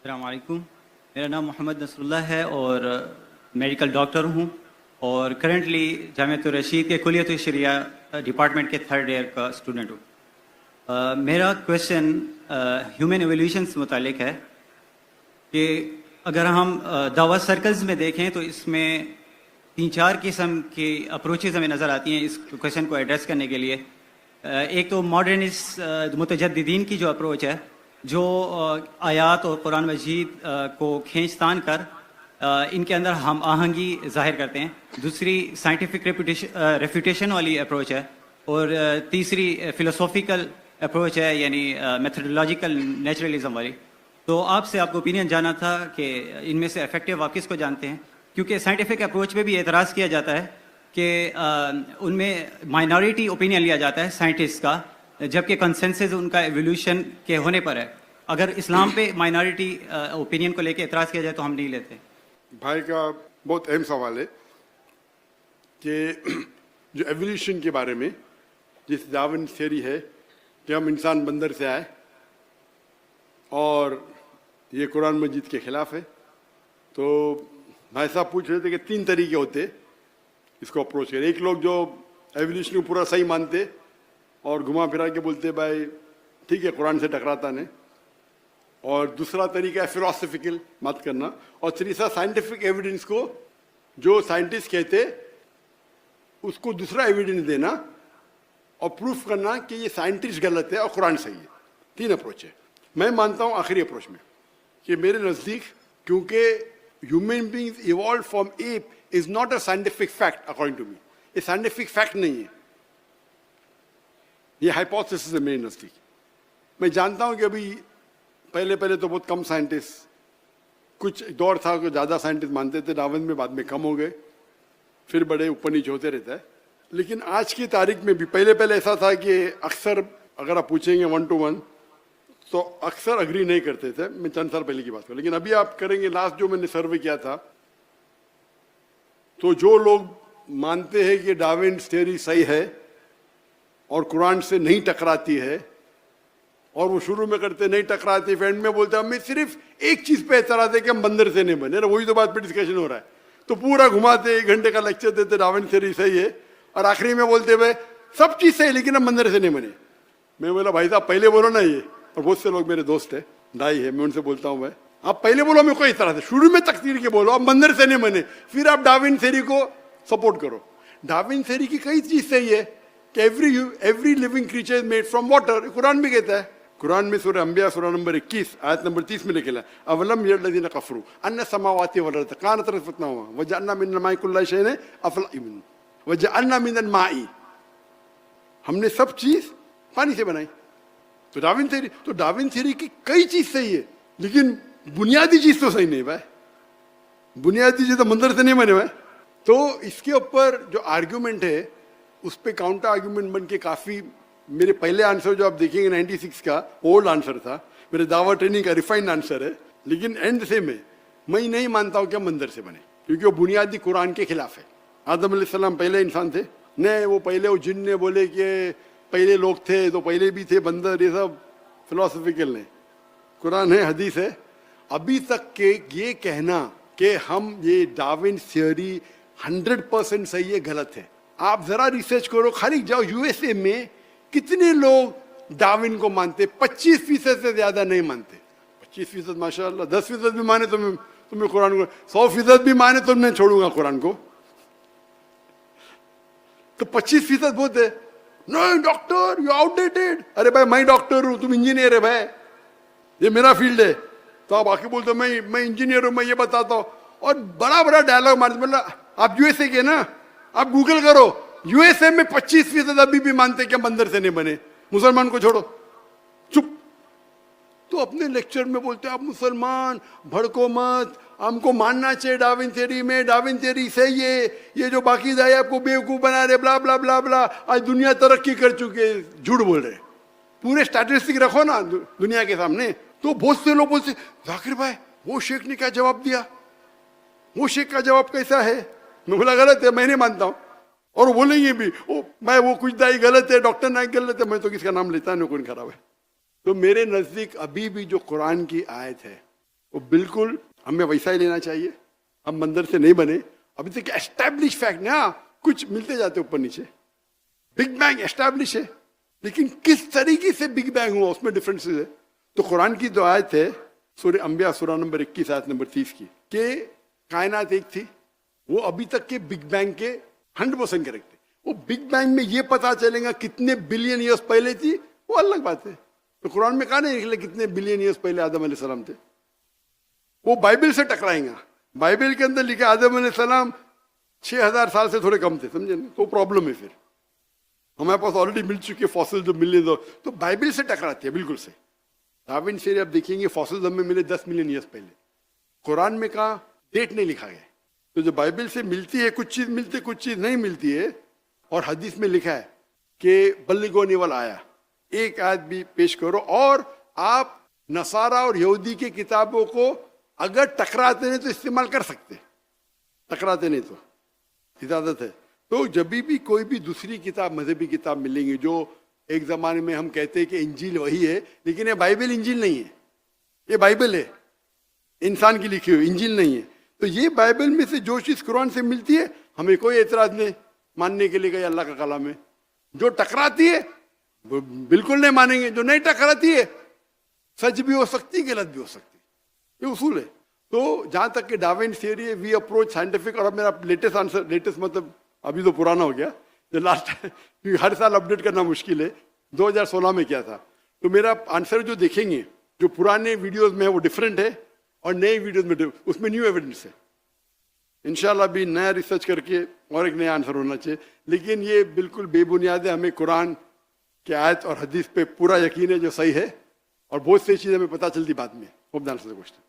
अस्सलाम वालेकुम। मेरा नाम मोहम्मद नसरुल्लाह है और मेडिकल डॉक्टर हूँ और करंटली जामिया रशीद के कुलियत शरिया डिपार्टमेंट के थर्ड ईयर का स्टूडेंट हूँ। मेरा क्वेश्चन ह्यूमन एवोल्यूशन से मुतालिक है कि अगर हम दावा सर्कल्स में देखें तो इसमें 3-4 किस्म की अप्रोचेज़ हमें नज़र आती हैं इस क्वेश्चन को एड्रेस करने के लिए। एक तो मॉडर्निस्ट मुतजद्दिदीन की जो अप्रोच है, जो आयात और कुरान मजीद को खींच तान कर इनके अंदर हम आहंगी जाहिर करते हैं। दूसरी साइंटिफिक रेफ्यूटेशन वाली अप्रोच है और तीसरी फ़िलोसॉफिकल अप्रोच है, यानी मेथडोलॉजिकल नेचुरलिज्म वाली। तो आपसे आपको ओपिनियन जाना था कि इनमें से इफेक्टिव आप किसको जानते हैं, क्योंकि साइंटिफिक अप्रोच पे भी एतराज़ किया जाता है कि उनमें माइनॉरिटी ओपिनियन लिया जाता है साइंटिस्ट का, जबकि कंसेंसस उनका एवोल्यूशन के होने पर है। अगर इस्लाम पे माइनॉरिटी ओपिनियन को लेके एतराज़ किया जाए तो हम नहीं लेते। भाई का बहुत अहम सवाल है कि जो एवोल्यूशन के बारे में जिस डार्विन थ्योरी है कि हम इंसान बंदर से आए और ये कुरान मजीद के खिलाफ है, तो भाई साहब पूछ रहे थे कि 3 तरीके होते इसको अप्रोच करें। एक लोग जो एवोल्यूशन को पूरा सही मानते और घुमा फिरा के बोलते भाई ठीक है कुरान से टकराता नहीं, और दूसरा तरीका है फिलोसफिकल बात करना, और तीसरा साइंटिफिक एविडेंस को जो साइंटिस्ट कहते उसको दूसरा एविडेंस देना और प्रूफ करना कि ये साइंटिस्ट गलत है और कुरान सही है। 3 अप्रोच है। मैं मानता हूँ आखिरी अप्रोच में कि मेरे नज़दीक, क्योंकि human beings evolve from ape is not a scientific fact according to me. ये साइंटिफिक फैक्ट नहीं है, ये हाइपोथेसिस है मेरे नज़दीक। मैं जानता हूँ कि अभी पहले तो बहुत कम साइंटिस्ट, कुछ दौर था कि ज़्यादा साइंटिस्ट मानते थे डार्विन में, बाद में कम हो गए, फिर बड़े ऊपर नीचे होते रहता है। लेकिन आज की तारीख में भी पहले ऐसा था कि अक्सर अगर आप पूछेंगे 1 to 1 तो अक्सर अग्री नहीं करते थे। मैं चंद साल पहले की बात करूँ, लेकिन अभी आप करेंगे, लास्ट जो मैंने सर्वे किया था, तो जो लोग मानते हैं कि डार्विन थ्योरी सही है और कुरान से नहीं टकराती है, और वो शुरू में करते नहीं टकराती, एंड में बोलते हमें सिर्फ एक चीज पे एतराज है कि हम बंदर से नहीं बने, वही तो बात पे डिस्कशन हो रहा है। तो पूरा घुमाते 1 घंटे का लेक्चर देते डार्विन थ्योरी सही है, और आखिरी में बोलते भाई सब चीज सही लेकिन हम बंदर से नहीं बने। मैं बोला भाई साहब पहले बोलो ना ये, और बहुत से लोग मेरे दोस्त है, दाई है, मैं उनसे बोलता हूँ भाई आप पहले बोलो, मेरे को इस तरह से शुरू में तकदीर के बोलो, आप बंदर से नहीं बने, फिर आप डार्विन थ्योरी को सपोर्ट करो। डार्विन थ्योरी की कई चीज सही है कि every living creature is made from water, Quran में कहता है। कुरान में सूरह अंबिया सूरह नंबर 21 आयत नंबर 30 में लिखा है अवलम यरलज़ीना कफरू अन्न समावाति वल अर्द कानत रतक़न व जअलना मिनल माइ कुल्ल शैइन अफ़लाइन व जअलना मिनल माइ, हमने सब चीज पानी से बनाई। तो डार्विन थ्योरी की कई चीज सही है, लेकिन बुनियादी चीज तो सही नहीं भाई। बुनियादी चीज तो मंदिर से नहीं बने भाई। तो इसके ऊपर जो आर्ग्यूमेंट है उस पर काउंटर आर्ग्यूमेंट बन के काफी, मेरे पहले आंसर जो आप देखेंगे 96 का ओल्ड आंसर था, मेरे दावा ट्रेनिंग का रिफाइंड आंसर है, लेकिन एंड से मैं नहीं मानता हूं कि हम बंदर से बने, क्योंकि वो बुनियादी कुरान के खिलाफ है। आदम अलैहिस्सलाम पहले इंसान थे ने, वो पहले वो जिन ने बोले कि पहले लोग थे तो पहले भी थे बंदर, ये सब फिलोसफिकल ने। कुरान है, हदीस है। अभी तक के ये कहना कि हम ये डार्विन थ्योरी 100% सही है, गलत है। आप जरा रिसर्च करो, खाली जाओ यूएसए में कितने लोग डार्विन को मानते, 25% से ज्यादा नहीं मानते। 25% माशाअल्लाह, 10% भी माने तो मैं कुरान को, 100% भी माने तो मैं छोड़ूंगा कुरान को। तो 25% बहुत है। नहीं डॉक्टर यू आउटडेटेड, अरे भाई मैं डॉक्टर हूं, तुम इंजीनियर है भाई, ये मेरा फील्ड है। तो आप आके बोलते हो मैं इंजीनियर हूं, मैं ये बताता हूं, और बड़ा डायलॉग मारते। मतलब आप यूएसए के ना, आप गूगल करो, यूएसए में 25% अभी भी मानते कि बंदर से नहीं बने, मुसलमान को छोड़ो, चुप। तो अपने लेक्चर में बोलते आप मुसलमान भड़को मत, हमको मानना चाहिए डार्विन थ्योरी में, डार्विन थ्योरी सही है, ये जो बाकी दाई आपको बेवकूफ बना रहे, ब्ला ब्ला ब्ला ब्ला। आज दुनिया तरक्की कर चुके, झूठ बोल रहे, पूरे स्टैटिस्टिक रखो ना दुनिया के सामने। तो बहुत से लोग बोलते जाकिर भाई वो शेख ने क्या जवाब दिया, वो शेख का जवाब कैसा है। मैं बोला गलत है, मैं नहीं मानता हूं। और बोलेंगे भी वो कुछ दाई गलत है, डॉक्टर नाइक गलत है, मैं तो किसका नाम लेता नहीं, कौन खराब है। तो मेरे नजदीक अभी भी जो कुरान की आयत है वो बिल्कुल हमें वैसा ही लेना चाहिए। हम मंदिर से नहीं बने, अभी तक एस्टैब्लिश फैक्ट ना, कुछ मिलते जाते ऊपर नीचे। बिग बैंग एस्टैब्लिश है, लेकिन किस तरीके से बिग बैंग हुआ उसमें डिफरेंसेस है। तो कुरान की जो आयत है सूरह अंबिया सूरा नंबर 21 आयत नंबर 30 की, कि कायनात एक थी, वो अभी तक के बिग बैंग के 100% करेक्ट थे। वो बिग बैंग में ये पता चलेगा कितने बिलियन ईयर्स पहले थी, वो अलग बात है। तो कुरान में कहा नहीं निकले कितने बिलियन ईयर्स पहले आदम अलैहिस्सलाम थे, वो बाइबल से टकराएंगा। बाइबल के अंदर लिखा आदम अलैहिस्सलाम 6000 साल से थोड़े कम थे, समझे ना, तो प्रॉब्लम है। फिर हमारे पास ऑलरेडी मिल चुके फॉसिल जो मिले, तो बाइबल से टकराती है बिल्कुल से। डार्विन से आप देखेंगे फॉसिल हमें मिले 10 मिलियन ईयर्स पहले, कुरान में कहा डेट नहीं लिखा गया। तो जो बाइबल से मिलती है कुछ चीज मिलती है, कुछ चीज नहीं मिलती है। और हदीस में लिखा है कि बल्लिगो निवल आया, एक आयत भी पेश करो। और आप नसारा और यहूदी की किताबों को अगर टकराते नहीं तो इस्तेमाल कर सकते, टकराते नहीं तो इजाजत है। तो जब भी कोई भी दूसरी किताब मजहबी किताब मिलेंगी, जो एक जमाने में हम कहते हैं कि इंजील वही है, लेकिन ये बाइबल इंजील नहीं है, ये बाइबल है इंसान की लिखी हुई, इंजील नहीं है। तो ये बाइबल में से जो चीज कुरान से मिलती है हमें कोई एतराज नहीं मानने के लिए कि अल्लाह का कलाम है। जो टकराती है वो बिल्कुल नहीं मानेंगे, जो नहीं टकराती है सच भी हो सकती गलत भी हो सकती, ये उसूल है। तो जहां तक कि डार्विन थ्योरी है, वी अप्रोच साइंटिफिक। और अब मेरा लेटेस्ट आंसर, लेटेस्ट मतलब अभी तो पुराना हो गया, जो लास्ट हर साल अपडेट करना मुश्किल है, 2016 में किया था। तो मेरा आंसर जो देखेंगे, जो पुराने वीडियोस में है वो डिफरेंट है, और नए वीडियोस में उसमें न्यू एविडेंस है। इंशाल्लाह भी नया रिसर्च करके और एक नया आंसर होना चाहिए। लेकिन ये बिल्कुल बेबुनियाद है, हमें कुरान के आयत और हदीस पे पूरा यकीन है जो सही है, और बहुत सी चीजें हमें पता चलती बाद में। Hope the answer the question.